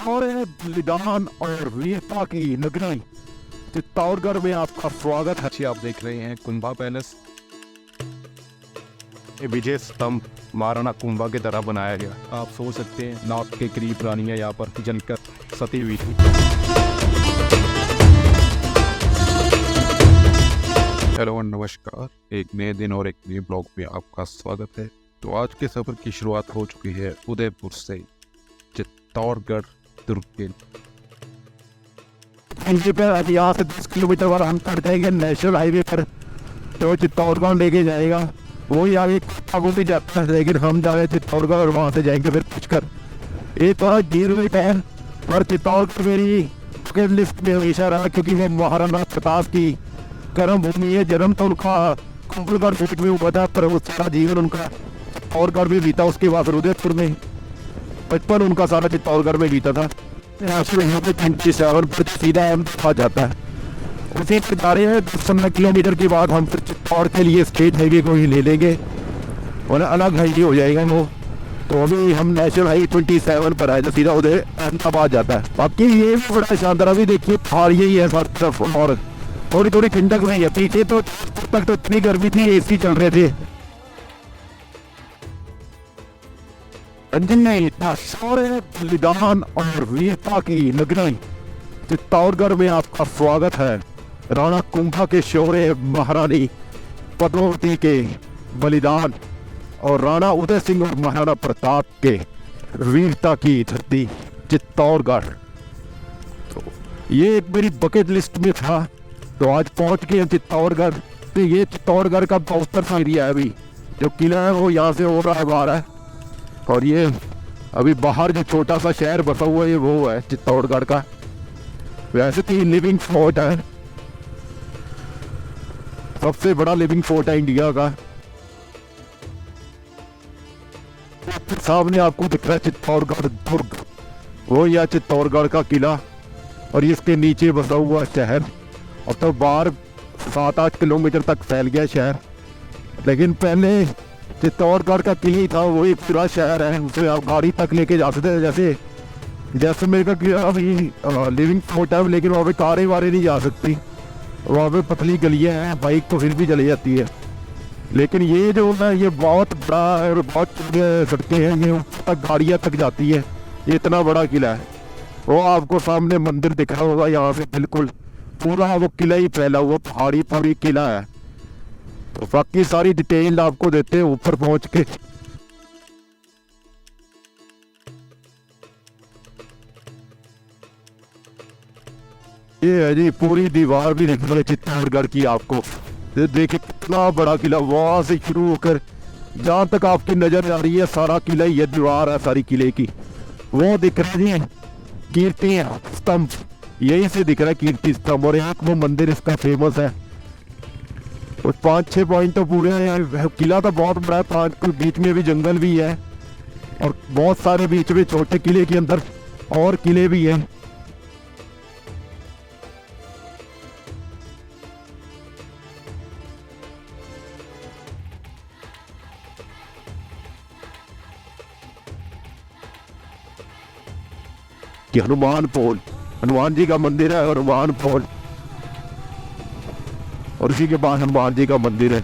सारे बलिदान और वीरता की नगरी चित्तौड़गढ़ में आपका स्वागत है। आप देख रहे हैं कुंभा पैलेस। ये विजय स्तंभ महाराणा कुंभा की तरह बनाया गया। आप सोच सकते हैं नाक के करीब रानियां यहाँ पर जलकर सती हुई थी। हेलो नमस्कार, एक नए दिन और एक नए ब्लॉग में आपका स्वागत है। तो आज के सफर की शुरुआत हो चुकी है उदयपुर से चित्तौड़गढ़ दुर्ग के। यहाँ से 10 किलोमीटर बाद हम चढ़ जाएंगे नेशनल हाईवे पर, तो चित्तौड़गढ़ लेके जाएगा। वही आगे भी जाता है, लेकिन हम जाए चित्तौड़गढ़ और वहाँ से जाएंगे फिर पूछकर। ये तो 0 है पर चित्तौड़गढ़ मेरी बकेट लिस्ट में हमेशा रहा, क्योंकि वो महाराणा प्रताप की कर्म भूमि है। जन्म तो उनका कुंभलगढ़ फीट में हुआ था, पर वो सारा जीवन उनका चित्तौड़गढ़ में बीता। उसके बाद उदयपुर में बचपन उनका सारा चित्तौड़गढ़ में बीता था। यहाँ पे 27 पर सीधा हम आ जाता है। उसे बता रहे हैं 15 किलोमीटर के बाद हम फिर चित्तौड़ के लिए स्टेट हाईवे को ही ले लेंगे और अलग हाईवे हो जाएगा वो। तो अभी हम नेशनल हाईवे 27 पर आए, तो सीधा उधर अहमदाबाद जाता है। बाकी ये भी बड़ा शानदार, अभी देखिए पहाड़ यही है हर तरफ और थोड़ी थोड़ी ठंडक नहीं है। पीछे तो तक तो इतनी गर्मी थी, AC चल रहे थे। सारे बलिदान और वीरता की नगरी चित्तौड़गढ़ में आपका स्वागत है। राणा कुंभा के शौर्य, महारानी पद्मावती के बलिदान और राणा उदय सिंह और महाराणा प्रताप के वीरता की धरती चित्तौड़गढ़। तो ये मेरी बकेट लिस्ट में था, तो आज पहुंच गए चित्तौड़गढ़। तो ये चित्तौड़गढ़ का बहुत एरिया है। अभी जो किला है वो यहाँ से हो रहा है बाहर है, और ये अभी बाहर जो छोटा सा शहर बसा हुआ है वो है चित्तौड़गढ़ का। वैसे तो लिविंग फोर्ट है, सबसे बड़ा लिविंग फोर्ट है इंडिया का। सामने आपको दिख रहा है चित्तौड़गढ़ दुर्ग, वो यह चित्तौड़गढ़ का किला और इसके नीचे बसा हुआ शहर। अब तो बाहर 7-8 किलोमीटर तक फैल गया शहर, लेकिन पहले चित्तौड़गढ़ का किला था, वही पूरा शहर है। उसे आप गाड़ी तक लेके जा सकते हैं। जैसे मेरे का किला अभी लिविंग फोर्ट है, लेकिन वहाँ पे कारें वारें नहीं जा सकती। वहाँ पे पतली गलियाँ हैं, बाइक तो फिर भी चली जाती है। लेकिन ये जो है ये बहुत बड़ा है और बहुत सड़कें हैं, ये तक गाड़ियाँ तक जाती है। ये इतना बड़ा किला है। वो आपको सामने मंदिर दिख रहा होगा, यहाँ से बिल्कुल पूरा वो किला ही फैला हुआ पहाड़ी पहाड़ी किला है। तो बाकी सारी डिटेल आपको देते हैं ऊपर पहुंच के। ये है जी पूरी दीवार भी दिख रही है चित्तौड़गढ़ की आपको। देखिए कितना बड़ा किला, वहां से शुरू होकर जहां तक आपकी नजर आ रही है सारा किला ही है, दीवार है सारी किले की। वो दिख रहे हैं कीर्ति स्तंभ, यही से दिख रहा है कीर्ति स्तंभ। और यहाँ वो मंदिर इसका फेमस है। और 5-6 पॉइंट तो पूरे हैं। किला तो बहुत बड़ा है, 5 बीच में भी जंगल भी है और बहुत सारे बीच में छोटे किले के अंदर और किले भी हैं। कि हनुमान पोल, हनुमान जी का मंदिर है, हनुमान पोल, और उसी के बाद हनुमान जी का मंदिर है।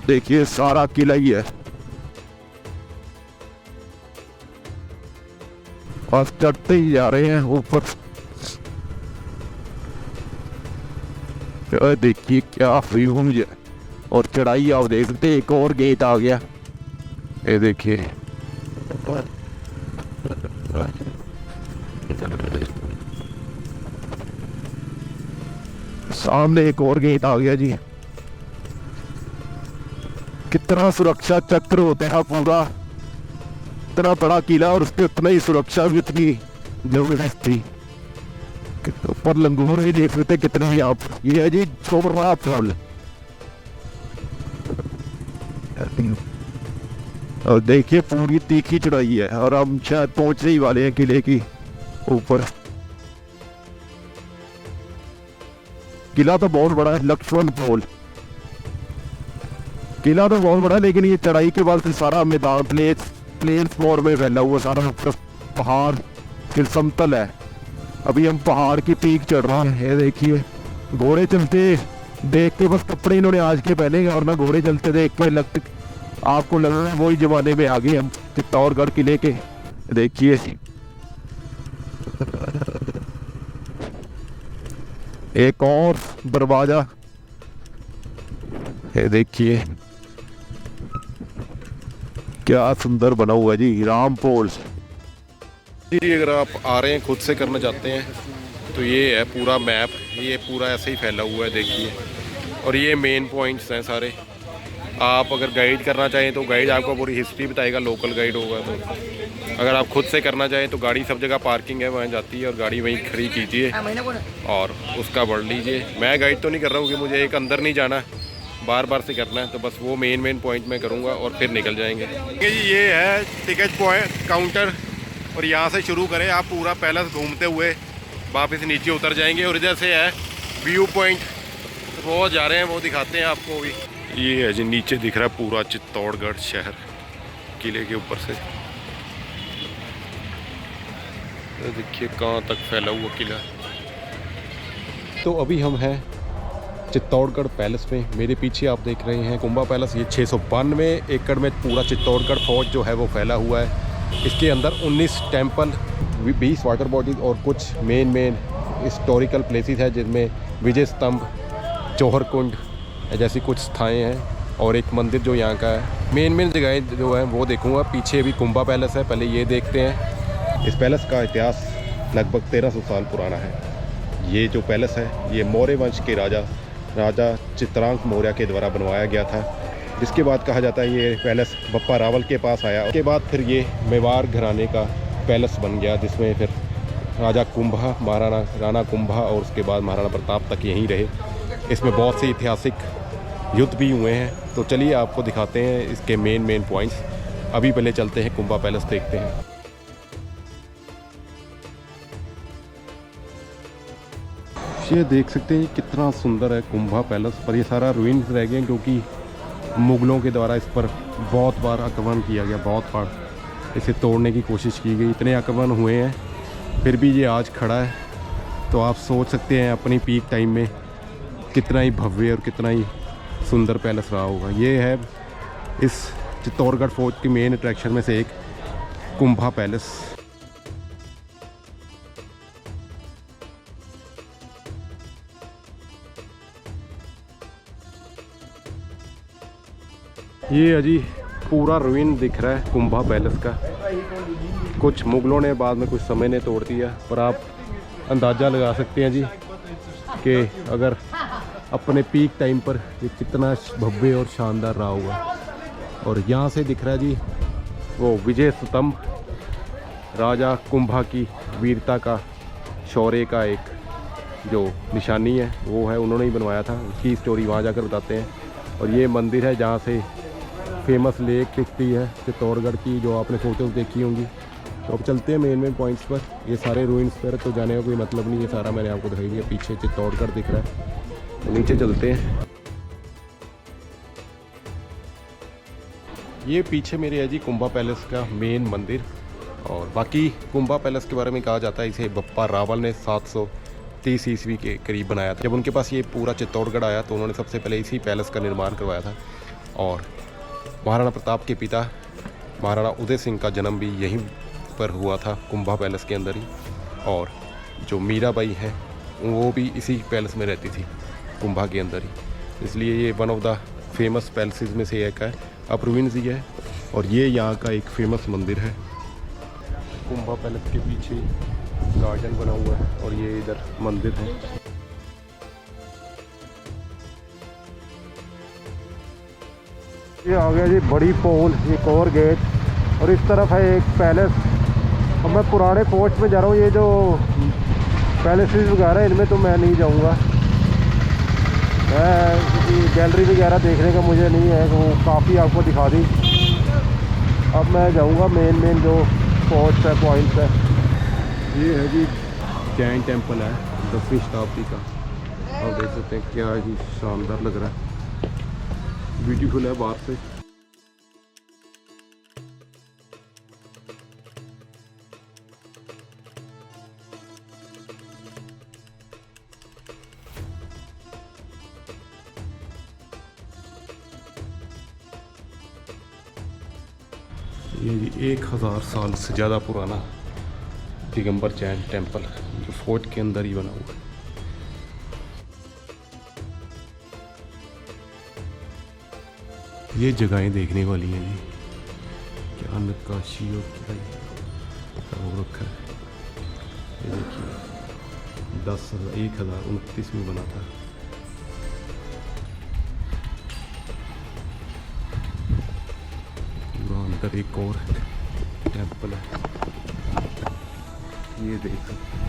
देखिए सारा किला ही है। बस चढ़ते ही जा रहे हैं ऊपर। देखिए क्या व्यू है और चढ़ाई आप देखते। एक और गेट आ गया, ये देखिए। सामने एक और गेट आ गया जी। कितना सुरक्षा चक्र होता है पूरा, इतना बड़ा किला और उसके उतना ही सुरक्षा भी उतनी जबरदस्त थी। ऊपर लंगूर ही देख सकते कितने यहाँ पर। ये है जी छोटा फल, और देखिए पूरी तीखी चढ़ाई है और हम शायद पहुंचने ही वाले हैं किले की ऊपर। किला तो बहुत बड़ा है, लक्ष्मण पोल किला तो बहुत बड़ा है, लेकिन ये चढ़ाई के बाद सारा मैदान प्लेन फॉर्म में फैला हुआ सारा पहाड़ फिर समतल है। अभी हम पहाड़ की पीक चढ़ रहे हैं। ये देखिए घोड़े चलते देख के बस कपड़े इन्होंने आज के पहने और मैं घोड़े चलते देख के लगते आपको लग रहा है वही जमाने में आ गए हम चित्तौड़गढ़ किले के। देखिए एक और दरवाजा, ये देखिए क्या सुंदर बना हुआ जी, रामपोल। जी अगर आप आ रहे हैं खुद से करना चाहते हैं तो ये है पूरा मैप, ये पूरा ऐसे ही फैला हुआ है देखिए, और ये मेन पॉइंट्स हैं सारे। आप अगर गाइड करना चाहें तो गाइड आपको पूरी हिस्ट्री बताएगा, लोकल गाइड होगा। तो अगर आप खुद से करना चाहें तो गाड़ी सब जगह पार्किंग है, वहाँ जाती है और गाड़ी वहीं खड़ी कीजिए और उसका बढ़ लीजिए। मैं गाइड तो नहीं कर रहा हूँ कि मुझे एक अंदर नहीं जाना, बार बार से करना है, तो बस वो मेन पॉइंट में करूँगा और फिर निकल जाएंगे। ये है टिकट पॉइंट काउंटर, और यहाँ से शुरू करें आप पूरा पैलेस घूमते हुए वापस नीचे उतर जाएंगे। और इधर से है व्यू पॉइंट, वो जा रहे हैं, वो दिखाते हैं आपको भी। ये है जी नीचे दिख रहा है पूरा चित्तौड़गढ़ शहर किले के ऊपर से। तो देखिए कहाँ तक फैला हुआ किला। तो अभी हम हैं चित्तौड़गढ़ पैलेस में। मेरे पीछे आप देख रहे हैं कुंभा पैलेस। ये 692 एकड़ में पूरा चित्तौड़गढ़ फोर्ट जो है वो फैला हुआ है। इसके अंदर 19 टेम्पल, 20 वाटर बॉडीज और कुछ मेन हिस्टोरिकल प्लेसेस है, जिनमें विजय स्तंभ, जौहर कुंड जैसी कुछ स्थाएं हैं और एक मंदिर जो यहाँ का है। मेन जगहें जो है वो देखूँगा। पीछे भी कुंभा पैलेस है, पहले ये देखते हैं। इस पैलेस का इतिहास लगभग 1300 साल पुराना है। ये जो पैलेस है ये मौर्य वंश के राजा चित्रांक मौर्य के द्वारा बनवाया गया था, जिसके बाद कहा जाता है ये पैलेस बप्पा रावल के पास आया। उसके बाद फिर ये मेवाड़ घराने का पैलेस बन गया, जिसमें फिर राजा कुंभा, महाराणा राणा कुंभा और उसके बाद महाराणा प्रताप तक यहीं रहे। इसमें बहुत से ऐतिहासिक युद्ध भी हुए हैं। तो चलिए आपको दिखाते हैं इसके मेन पॉइंट्स। अभी पहले चलते हैं कुंभा पैलेस देखते हैं। ये देख सकते हैं कितना सुंदर है कुंभा पैलेस, पर ये सारा रुइन्स रह गए क्योंकि मुग़लों के द्वारा इस पर बहुत बार आक्रमण किया गया, बहुत बार इसे तोड़ने की कोशिश की गई। इतने आक्रमण हुए हैं फिर भी ये आज खड़ा है। तो आप सोच सकते हैं अपनी पीक टाइम में कितना ही भव्य और कितना ही सुंदर पैलेस रहा होगा। ये है इस चित्तौड़गढ़ फोर्ट की मेन अट्रैक्शन में से एक कुंभा पैलेस। ये अजी पूरा रुइन दिख रहा है कुंभा पैलेस का। कुछ मुग़लों ने बाद में कुछ समय ने तोड़ दिया, पर आप अंदाज़ा लगा सकते हैं जी कि अगर अपने पीक टाइम पर ये कितना भव्य और शानदार रहा होगा। और यहाँ से दिख रहा है जी वो विजय स्तंभ, राजा कुंभा की वीरता का, शौर्य का एक जो निशानी है वो है, उन्होंने ही बनवाया था। उसकी स्टोरी वहाँ जाकर बताते हैं। और ये मंदिर है जहाँ से फेमस लेक दिखती है चित्तौड़गढ़ की, जो आपने फ़ोटोज़ देखी होंगी। तो अब चलते हैं मेन पॉइंट्स पर। ये सारे रूइंस पर तो जाने का कोई मतलब नहीं है, सारा मैंने आपको दिखाई दिया। पीछे चित्तौड़गढ़ दिख रहा है, तो नीचे चलते हैं। ये पीछे मेरे है जी कुंभा पैलेस का मेन मंदिर। और बाकी कुंभा पैलेस के बारे में कहा जाता है इसे बप्पा रावल ने 730 ईस्वी के करीब बनाया था। जब उनके पास ये पूरा चित्तौड़गढ़ आया तो उन्होंने सबसे पहले इसी पैलेस का निर्माण करवाया था। और महाराणा प्रताप के पिता महाराणा उदय सिंह का जन्म भी यहीं पर हुआ था, कुंभा पैलेस के अंदर ही। और जो मीराबाई हैं वो भी इसी पैलेस में रहती थी, कुंभा के अंदर ही। इसलिए ये one of the famous palaces में से एक है। अब रुइन्स ही है। और ये यहाँ का एक फेमस मंदिर है। कुंभा पैलेस के पीछे गार्डन बना हुआ है और ये इधर मंदिर है। ये आ गया जी बड़ी पोल, एक और गेट, और इस तरफ है एक पैलेस। अब मैं पुराने फोर्ट में जा रहा हूँ। ये जो पैलेसेस वगैरह इनमें तो मैं नहीं जाऊँगा, गैलरी वगैरह देखने का मुझे नहीं है, वो काफ़ी आपको दिखा दी। अब मैं जाऊँगा मेन जो फोर्ट्स है, पॉइंट्स है। ये है जी जैन टेम्पल है 10वीं शताब्दी का। आप देख सकते हैं क्या ही शानदार लग रहा है, ब्यूटीफुल है बाहर से। ये 1000 साल से ज़्यादा पुराना दिगंबर जैन टेम्पल जो फोर्ट के अंदर ही बना हुआ है। ये जगहें देखने वाली हैं जी, क्या नक्काशी और क्या सब रखा है। ये देखिए 1029 में बना था। पूरा अंदर एक और टेम्पल है, ये देख सकते हैं।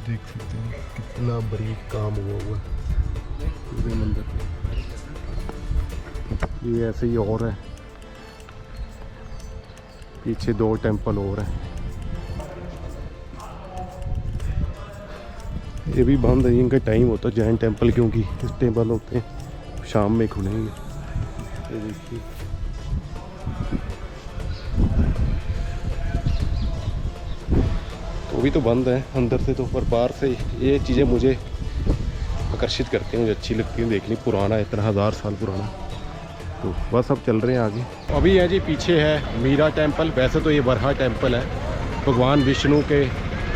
देख सकते हैं कितना बारीक काम हुआ है पूरे मंदिर में। ये ऐसे ही और है, पीछे 2 टेम्पल और हैं। ये भी बंद है, इनका टाइम होता है जैन टेम्पल, क्योंकि इस टेम्पल होते हैं शाम में खुलेंगे। ये देखिए तो भी तो बंद है अंदर से तो, पर बाहर से ये चीज़ें मुझे आकर्षित करती हैं, मुझे अच्छी लगती हैं देखनी। पुराना इतना 1000 साल पुराना। तो बस अब चल रहे हैं आगे। अभी है जी पीछे है मीरा टेम्पल। वैसे तो ये वरहा टेम्पल है, भगवान विष्णु के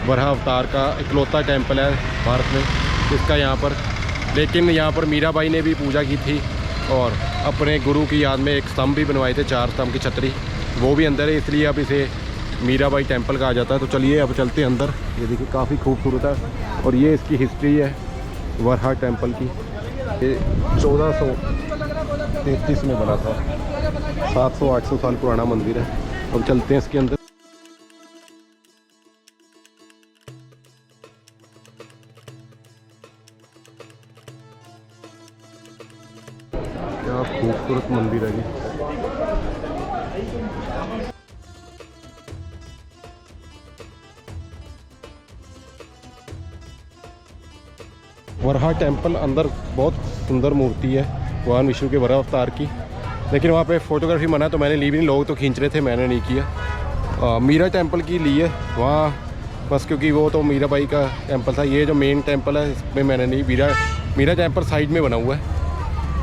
वरहा अवतार का इकलौता टेम्पल है भारत में इसका यहाँ पर। लेकिन यहाँ पर मीराबाई ने भी पूजा की थी और अपने गुरु की याद में एक स्तंभ भी बनवाए थे, 4 स्तंभ की छतरी, वो भी अंदर है, इसलिए अब इसे मीराबाई टेम्पल कहा जाता है। तो चलिए अब चलते हैं अंदर। ये देखिए काफ़ी खूबसूरत है और ये इसकी हिस्ट्री है वरहा टेम्पल की। ये 1433 में बना था, 700-800 साल पुराना मंदिर है। अब चलते हैं इसके अंदर। क्या खूबसूरत मंदिर है ये। वरहा टेम्पल अंदर बहुत सुंदर मूर्ति है भगवान विष्णु के वरहा अवतार की, लेकिन वहाँ पे फोटोग्राफी मना तो मैंने ली भी नहीं। लोग तो खींच रहे थे, मैंने नहीं किया। मीरा टेम्पल की ली है वहाँ बस, क्योंकि वो तो मीराबाई का टेम्पल था। ये जो मेन टेम्पल है इसमें मैंने नहीं, मीरा टेम्पल साइड में बना हुआ है,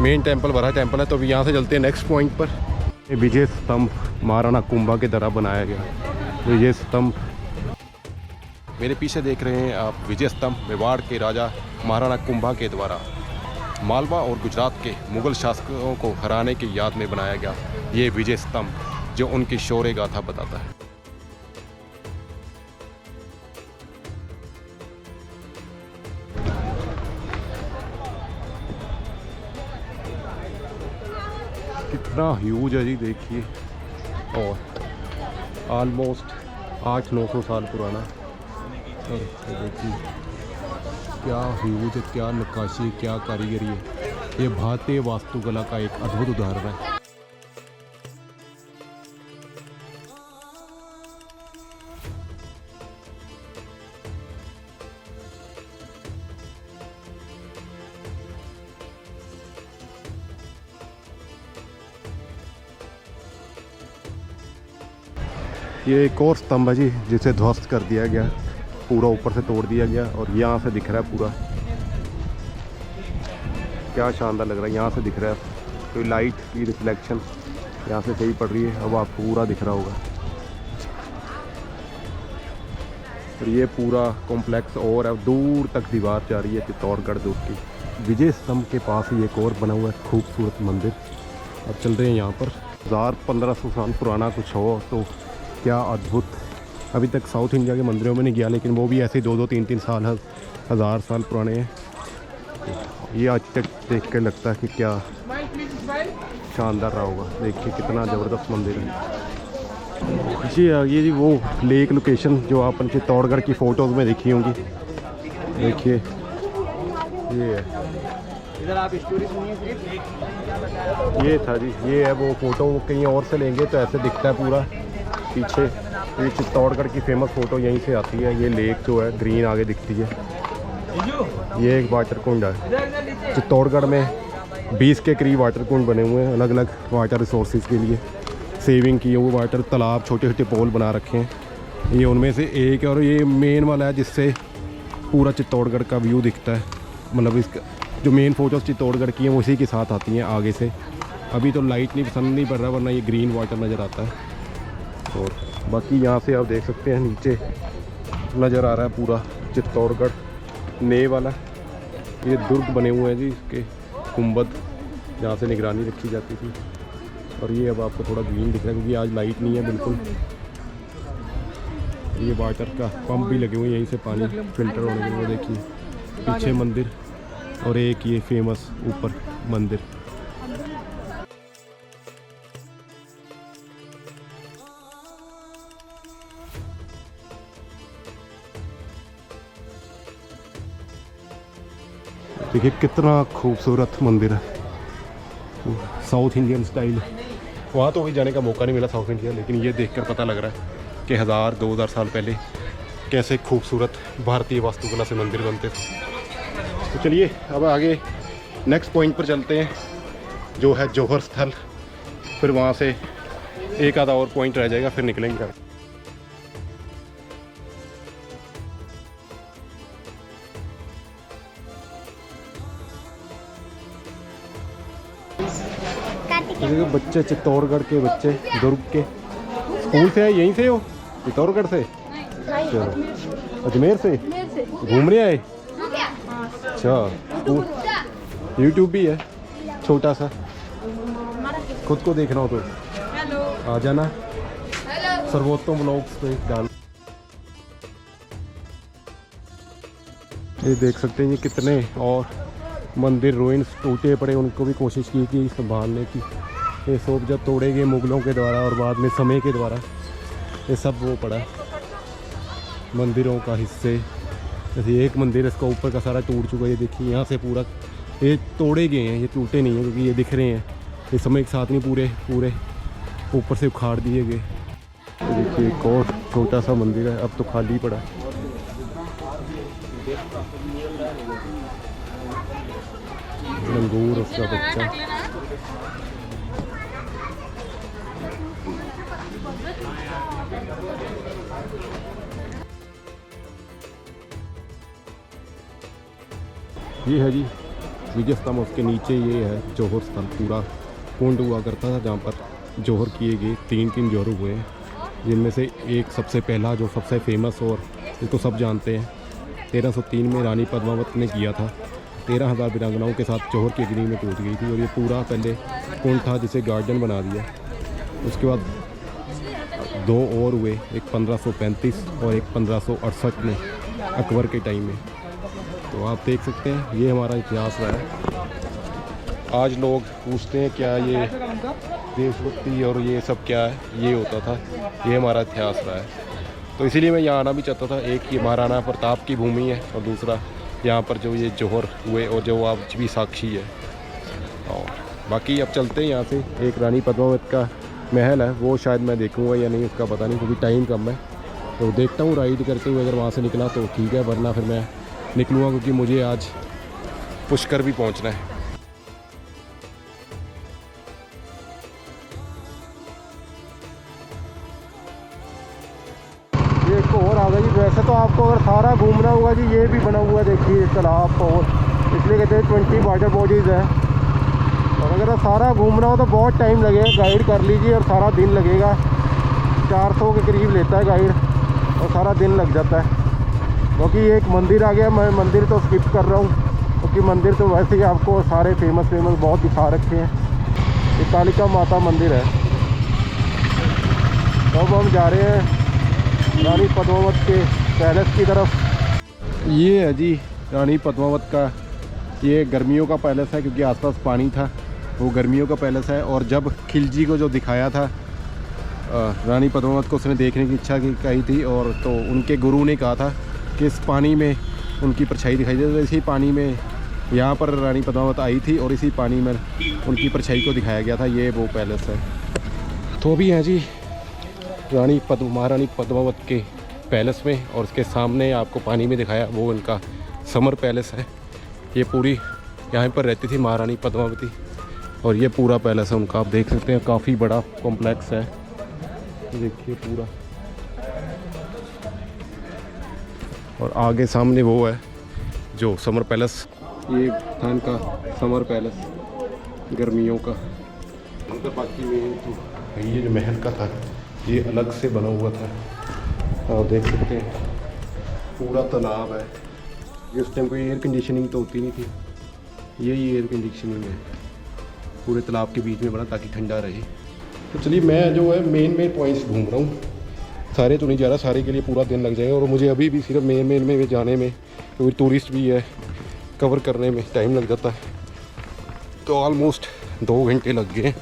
मेन टेम्पल वरहा टेम्पल है। तो अभी यहाँ से चलते हैं नेक्स्ट पॉइंट पर। ये विजय स्तंभ महाराणा कुंभा के तरह बनाया गया विजय स्तंभ। मेरे पीछे देख रहे हैं आप विजय स्तंभ, मेवाड़ के राजा महाराणा कुंभा के द्वारा मालवा और गुजरात के मुगल शासकों को हराने की याद में बनाया गया ये विजय स्तंभ, जो उनकी शौर्य गाथा बताता है। कितना ह्यूज है जी, देखिए, और ऑलमोस्ट 800-900 साल पुराना। और देखिए क्या ह्यूज है, क्या नक्काशी, क्या कारीगरी है। ये भारतीय वास्तुकला का एक अद्भुत उदाहरण है। ये एक और स्तंभ है जी जिसे ध्वस्त कर दिया गया, पूरा ऊपर से तोड़ दिया गया और यहाँ से दिख रहा है पूरा। क्या शानदार लग रहा है, यहाँ से दिख रहा है। तो लाइट की रिफ्लेक्शन यहाँ से सही पड़ रही है, अब आपको पूरा दिख रहा होगा। और ये पूरा कॉम्प्लेक्स और अब दूर तक दीवार जा रही है चित्तौड़गढ़ दूर की। विजय स्तंभ के पास ही एक और बना हुआ है खूबसूरत मंदिर। अब चल रहे हैं यहाँ पर। 1000-1500 साल पुराना कुछ हो तो क्या अद्भुत। अभी तक साउथ इंडिया के मंदिरों में नहीं गया, लेकिन वो भी ऐसे 2-2, 3-3 साल 1000 साल पुराने हैं। ये आज तक देख कर लगता है कि क्या शानदार रहा होगा। देखिए कितना ज़बरदस्त मंदिर है जी। ये जी वो लेक लोकेशन जो आपने चित्तौड़गढ़ की फ़ोटोज़ में देखी होंगी। देखिए ये है, इधर आप स्टोरी सुनिए। ये था जी, ये है वो फ़ोटो कहीं और से लेंगे तो ऐसे दिखता है पूरा पीछे। ये चित्तौड़गढ़ की फेमस फ़ोटो यहीं से आती है। ये लेक जो है ग्रीन आगे दिखती है। ये एक वाटर कुंड है। चित्तौड़गढ़ में 20 के करीब वाटर कुंड बने हुए हैं अलग अलग वाटर रिसोर्सेज के लिए। सेविंग की है वो वाटर तालाब, छोटे छोटे पोल बना रखे हैं। ये उनमें से एक है और ये मेन वाला है जिससे पूरा चित्तौड़गढ़ का व्यू दिखता है। मतलब इसका जो मेन फोटोज चित्तौड़गढ़ की हैं वो इसी के साथ आती हैं आगे से। अभी तो लाइट नहीं पसंद नहीं पड़ रहा, वरना ये ग्रीन वाटर नज़र आता है। और बाकी यहाँ से आप देख सकते हैं नीचे नज़र आ रहा है पूरा चित्तौड़गढ़ ने वाला। ये दुर्ग बने हुए हैं जी, इसके गुंबद जहाँ से निगरानी रखी जाती थी। और ये अब आपको थोड़ा ग्रीन दिख रहा है क्योंकि आज लाइट नहीं है बिल्कुल। ये वाटर का पंप भी लगे हुए हैं यहीं से पानी फिल्टर होने के लिए। देखिए पीछे मंदिर और एक ये फेमस ऊपर मंदिर। देखिए कितना खूबसूरत मंदिर है, साउथ इंडियन स्टाइल। वहाँ तो अभी जाने का मौका नहीं मिला साउथ इंडिया, लेकिन ये देखकर पता लग रहा है कि 1000-2000 साल पहले कैसे खूबसूरत भारतीय वास्तुकला से मंदिर बनते थे। तो चलिए अब आगे नेक्स्ट पॉइंट पर चलते हैं जो है जौहर स्थल। फिर वहाँ से एक आधा और पॉइंट रह जाएगा, फिर निकलेंगे। देखो बच्चे, चित्तौड़गढ़ के बच्चे, दुर्ग के स्कूल से आए। यहीं से हो? चित्तौड़गढ़ से? चलो अजमेर से घूमने आए? अच्छा, स्कूल यूट्यूब भी है छोटा सा, खुद को देखना हो तो आ जाना। सर्वोत्तम व्लॉग्स पे डाल। ये देख सकते हैं ये कितने और मंदिर रुइंस टूटे पड़े, उनको भी कोशिश की कि संभालने की। ये सब जब तोड़े गए मुग़लों के द्वारा और बाद में समय के द्वारा, ये सब वो पड़ा मंदिरों का हिस्से। जैसे एक मंदिर इसका ऊपर का सारा टूट चुका है। ये देखिए यहाँ से पूरा ये तोड़े गए हैं, ये टूटे नहीं हैं क्योंकि ये दिख रहे हैं ये समय के साथ नहीं पूरे ऊपर से उखाड़ दिए गए। तो देखिए एक और छोटा सा मंदिर है, अब तो खाली पड़ा। लंगूर उसका बच्चा। ये है जी विजय स्तंभ, उसके नीचे ये है जौहर स्थल। पूरा कुंड हुआ करता था जहाँ पर जौहर किए गए 3 जौहर हुए हैं, जिनमें से एक सबसे पहला जो सबसे फेमस और इसको सब जानते हैं 1303 में रानी पद्मावत ने किया था। 13,000 वीरांगनाओं के साथ जौहर की अग्नि में टूट गई थी। और ये पूरा पहले कुंड था जिसे गार्डन बना दिया। उसके बाद 2 और हुए, एक 1535 और एक 1568 में अकबर के टाइम में। तो आप देख सकते हैं ये हमारा इतिहास रहा है। आज लोग पूछते हैं क्या ये देशभक्ति और ये सब क्या है, ये होता था, ये हमारा इतिहास रहा है। तो इसीलिए मैं यहाँ आना भी चाहता था। एक ये महाराणा प्रताप की भूमि है और दूसरा यहाँ पर जो ये जौहर हुए और जो आज भी साक्षी है। और बाकी अब चलते हैं यहाँ से। एक रानी पद्मावत का महल है, वो शायद मैं देखूँगा या नहीं उसका पता नहीं क्योंकि टाइम कम है। तो देखता हूँ राइड करते हुए, अगर वहाँ से निकला तो ठीक है, वरना फिर मैं निकलूँगा क्योंकि मुझे आज पुष्कर भी पहुँचना है। ये एक और आ गई। वैसे तो आपको अगर सारा घूमना होगा जी, ये भी बना हुआ है देखिए तालाब, और इसलिए कहते हैं 20 वाटर बॉडीज़ है। और अगर सारा घूमना हो तो बहुत टाइम लगेगा। गाइड कर लीजिए और सारा दिन लगेगा। 400 के करीब लेता है गाइड और सारा दिन लग जाता है। क्योंकि एक मंदिर आ गया, मैं मंदिर तो स्किप कर रहा हूँ क्योंकि मंदिर तो वैसे ही आपको सारे फेमस बहुत दिखा रखे हैं। ये कालिका माता मंदिर है। तो अब हम जा रहे हैं रानी पद्मावत के पैलेस की तरफ। ये है जी रानी पद्मावत का, ये गर्मियों का पैलेस है क्योंकि आसपास पानी था, वो गर्मियों का पैलेस है। और जब खिलजी को जो दिखाया था रानी पद्मावत को, उसने देखने की इच्छा की थी और तो उनके गुरु ने कहा था कि इस पानी में उनकी परछाई दिखाई दे। तो इसी पानी में यहाँ पर रानी पद्मावत आई थी और इसी पानी में उनकी परछाई को दिखाया गया था। ये वो पैलेस है। तो अभी हैं जी महारानी पद्मावत के पैलेस में, और उसके सामने आपको पानी में दिखाया वो उनका समर पैलेस है। ये पूरी यहाँ पर रहती थी महारानी पद्मावती। और ये पूरा पैलेस है उनका, आप देख सकते हैं काफ़ी बड़ा कॉम्प्लेक्स है, देखिए पूरा। और आगे सामने वो है जो समर पैलेस, ये था इनका समर पैलेस गर्मियों का। तो बाकी में तो ये जो महल का था ये अलग से बना हुआ था, आप देख सकते हैं पूरा तालाब है। ये उस टाइम कोई एयर कंडीशनिंग तो होती नहीं थी, यही एयर कंडीशनिंग है, पूरे तालाब के बीच में बना ताकि ठंडा रहे। तो चलिए मैं जो है मेन पॉइंट्स घूम रहा हूँ, सारे तो नहीं जा रहा, सारे के लिए पूरा दिन लग जाएगा और मुझे अभी भी सिर्फ मेन में जाने में, क्योंकि टूरिस्ट भी है, कवर करने में टाइम लग जाता है। तो ऑलमोस्ट 2 घंटे लग गए,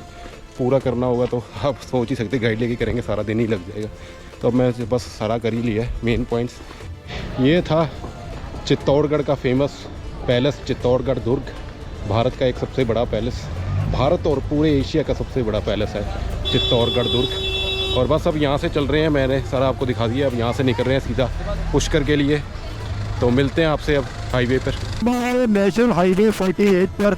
पूरा करना होगा तो आप सोच ही सकते गाइड लेके करेंगे सारा दिन ही लग जाएगा। तो अब मैं बस सारा कर ही लिया है मेन पॉइंट्स। ये था चित्तौड़गढ़ का फेमस पैलेस चित्तौड़गढ़ दुर्ग, भारत का एक सबसे बड़ा पैलेस, भारत और पूरे एशिया का सबसे बड़ा पैलेस है चित्तौड़गढ़ दुर्ग। और बस अब यहाँ से चल रहे हैं, मैंने सारा आपको दिखा दिया, अब यहाँ से निकल रहे हैं सीधा पुष्कर के लिए। तो मिलते हैं आपसे अब हाईवे पर। नेशनल हाईवे 48 पर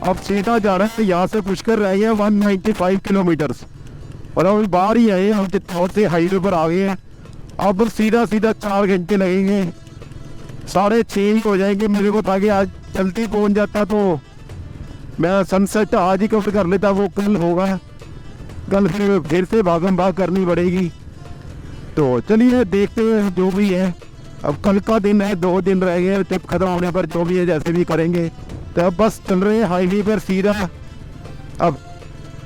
अब सीधा जा रहे हैं, यहाँ से पुष्कर रह गया 195 किलोमीटर्स और अभी बाहर ही आए हम, चित्तौड़ से हाईवे पर आ गए हैं। अब सीधा 4 घंटे लगेंगे, 6:30 हो जाएंगे। मेरे को था कि आज जल्दी पहुँच जाता तो मैं सनसेट आज ही कवर कर लेता, वो कल होगा, कल फिर से भागम भाग करनी पड़ेगी। तो चलिए देखते हैं जो भी है, अब कल का दिन है, 2 दिन रह गए, जब खत्म होने पर जो भी है जैसे भी करेंगे। तो अब बस चल रहे हैं हाईवे पर सीधा, अब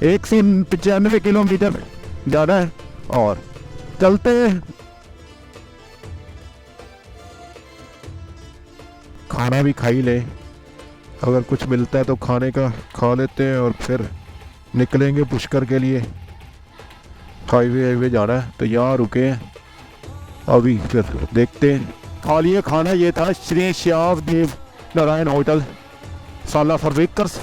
195 किलोमीटर ज़्यादा है और चलते हैं। खाना भी खा ही ले, अगर कुछ मिलता है तो खाने का खा लेते हैं और फिर निकलेंगे पुष्कर के लिए। हाईवे जाना है तो यहाँ रुके हैं अभी, फिर देखते हैं। खा लिए खाना, ये था श्री श्याम देव नारायण होटल साला फॉरवेकर्स,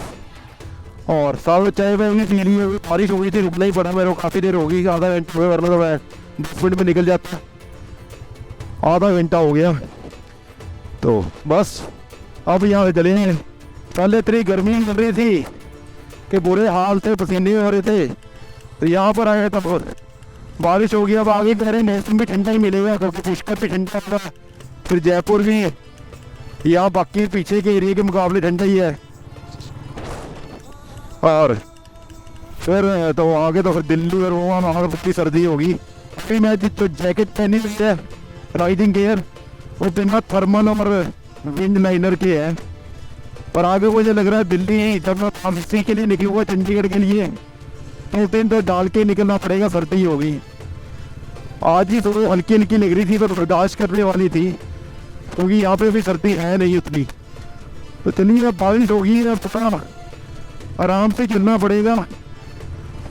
और साल चाय में पी ली। बारिश हो गई थी, रुकना ही पड़ा मेरे को, काफ़ी देर हो गई, आधा घंटे में, वरना तो मैं 10 मिनट में निकल जाता, आधा घंटा हो गया। तो बस अब यहाँ चले हैं। पहले इतनी गर्मी चल रही थी कि बुरे हाल थे, पसीने हो रहे थे, तो यहाँ पर आए तब बारिश हो गया। अब आगे कह रहे मौसम भी ठंडा ही मिलेगा, क्योंकि पुष्कर भी ठंडा था, फिर जयपुर भी, यहाँ बाकी पीछे के एरिया के मुकाबले ठंडा ही है। और फिर तो आगे तो फिर दिल्ली और वहाँ कितनी सर्दी होगी। अभी मैं जो जैकेट पहनी हुई है राइडिंग गियर, वो बिना थर्मल और विंड लाइनर के है, पर आगे मुझे लग रहा है दिल्ली, जब मैं वापसी के लिए निकलूँगा चंडीगढ़ के लिए तो दिन तो डाल के निकलना पड़ेगा, सर्दी होगी। आज ही तो हल्की हल्की लग रही थी, पर बर्दाश्त करने वाली थी, क्योंकि यहाँ पे भी सर्दी है नहीं उतनी। तो चलिए अब बारिश होगी, अब पता आराम से चलना पड़ेगा।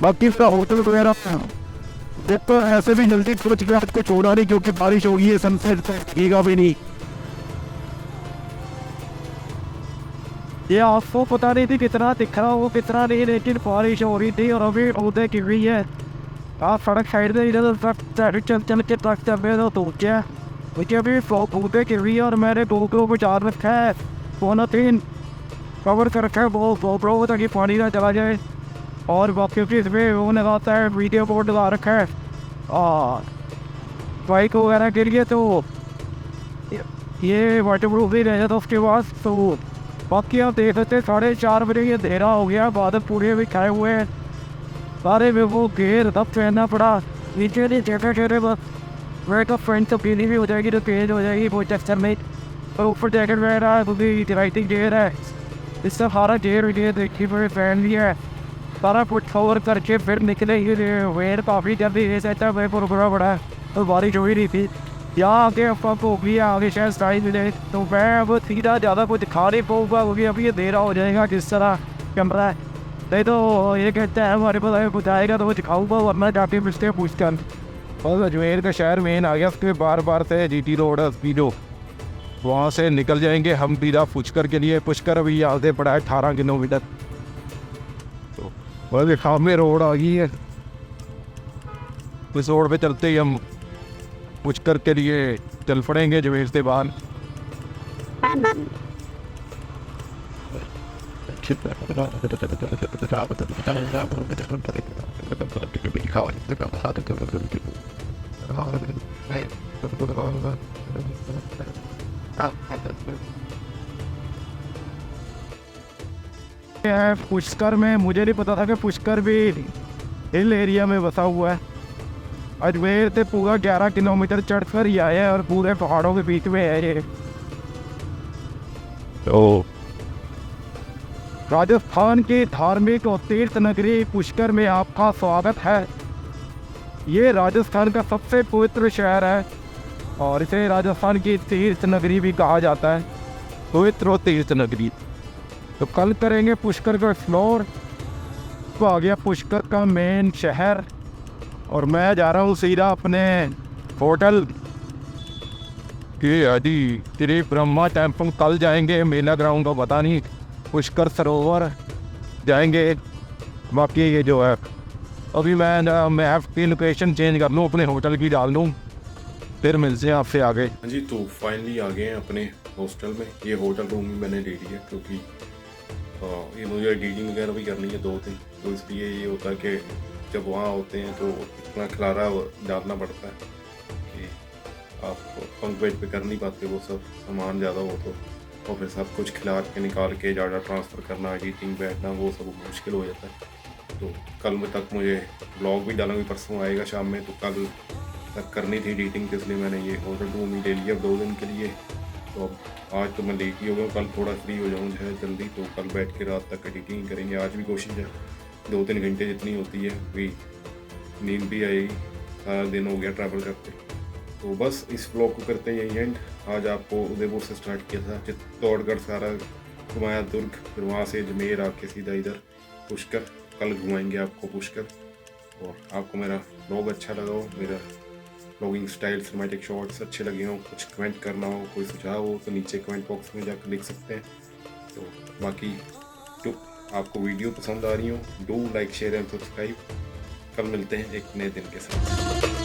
बाकी इसका होटल वगैरह देखो, ऐसे भी जल्दी सोच के आज को छोड़ा नहीं, क्योंकि बारिश होगी है, सनसेट लगेगा भी नहीं। ये आपको पता नहीं थी कितना दिख रहा वो कितना नहीं, लेकिन बारिश हो रही थी और अभी उधर गिर रही है। आप सड़क साइड में इधर चल के तक चल रहे तो क्या मुझे अभी उधर गिर रही है, और मैंने GoPro को चार्ज रखा है, 2.3 कवर कर रखा है GoPro ताकि पानी ना चला जाए, और बाकी इसमें वो लगाता है वीडियो बोर्ड लगा रखा है और बाइक वगैरह के लिए, तो ये वाटर प्रूफ ही रह जाता उसके बाद। तो बाकी आप देख सकते हैं 4:30 बजे ये अंधेरा हो गया, बादल पूरे भी खाए हुए हैं, सारे में वो घेर तब पहनना पड़ा। नीचे नहीं जैकेट बस मेरे का फ्रेंड तो पीली भी हो जाएगी तो तेज हो जाएगी वो टेक्सचर में, और ऊपर जैकेट वगैरह है, वो भी राइटिंग गेयर है, इससे सारा गेयर देखिए फिर पहन लिया है, सारा कुछ कवर करके फिर निकले। वेयर काफ़ी जल्दी ये सहता है पूरा बड़ा है, तो बारिश हो ही रही थी। यहाँ आगे आपको भी आगे शायद स्टाइल मिले, तो मैं अब सीधा ज़्यादा कुछ दिखा नहीं पाऊँगा, क्योंकि अभी ये देरा हो जाएगा किस तरह कैमरा है, नहीं तो ये कहते हैं हमारे पास कुछ आएगा तो वो दिखाऊँगा, वरना जाके मिलते पूछकर। बस अजमेर का शहर मेन आ गया, उसके बार से GT रोड है स्पीडो, वहाँ से निकल जाएंगे हम सीधा पुष्कर के लिए। पुष्कर अभी यहाँ से पड़ा है 18 किलोमीटर, तो बस सामने रोड आ गई है, इस रोड पे चलते ही हम पुष्कर के लिए चल पड़ेंगे अजमेर से बाहर। है पुष्कर में, मुझे नहीं पता था कि पुष्कर भी हिल एरिया में बसा हुआ है। अजमेर से पूरा 11 किलोमीटर चढ़ कर ही आए हैं और पूरे पहाड़ों के बीच में है ये। तो राजस्थान की धार्मिक और तीर्थ नगरी पुष्कर में आपका स्वागत है। ये राजस्थान का सबसे पवित्र शहर है और इसे राजस्थान की तीर्थ नगरी भी कहा जाता है, पवित्र और तीर्थ नगरी। तो कल करेंगे पुष्कर का एक्सप्लोर। तो आ गया पुष्कर का मेन शहर और मैं जा रहा हूँ सीधा अपने होटल के आदि श्री ब्रह्मा टेम्पल। कल जाएंगे मेला ग्राउंड का पता नहीं, पुष्कर सरोवर जाएंगे। बाकी ये जो है अभी मैं मैप की लोकेशन चेंज कर लूँ, अपने होटल की डाल दूँ, फिर मिलते हैं आपसे आगे। हाँ जी, तो फाइनली आ गए हैं अपने हॉस्टल में। ये होटल रूम भी मैंने ले लिया क्योंकि ये मुझे एडिटिंग वगैरह भी करनी है 2 दिन, तो इसलिए ये होता है कि जब वहाँ होते हैं तो इतना खलारा डालना पड़ता है कि आप पंख बेड पे कर नहीं पाते, वो सब सामान ज़्यादा हो तो, और फिर सब कुछ खिला के निकाल के ज़्यादा ट्रांसफ़र करना, एडिटिंग बैठना, वो सब मुश्किल हो जाता है। तो कल में तक मुझे ब्लॉग भी डालूंगी, परसों आएगा शाम में, तो कल तक करनी थी एडिटिंग, तो इसलिए मैंने ये होटल रूम ही ले लिया 2 दिन के लिए। तो अब आज तो मैं लेट ही हो गया, कल थोड़ा फ्री हो जाऊँ है जल्दी, तो कल बैठ के रात तक एडिटिंग करेंगे। आज भी कोशिश है 2-3 घंटे जितनी होती है, भी नींद भी आएगी, सारा दिन हो गया ट्रैवल करते। तो बस इस ब्लॉग को करते हैं यही एंड। आज आपको उदयपुर से स्टार्ट किया था, चित्तौड़गढ़ सारा घुमाया, दुर्ग, फिर वहाँ से अजमेर आके सीधा इधर पुष्कर। कल घुमाएंगे आपको पुष्कर। और आपको मेरा ब्लॉग अच्छा लगा हो, मेरा ब्लॉगिंग स्टाइल, सिनेमैटिक शॉट्स अच्छे लगे हों, कुछ कमेंट करना हो, कोई सुझाव हो तो नीचे कमेंट बॉक्स में जाकर लिख सकते हैं। तो बाकी तो आपको वीडियो पसंद आ रही हो, do like share and subscribe. कल मिलते हैं एक नए दिन के साथ।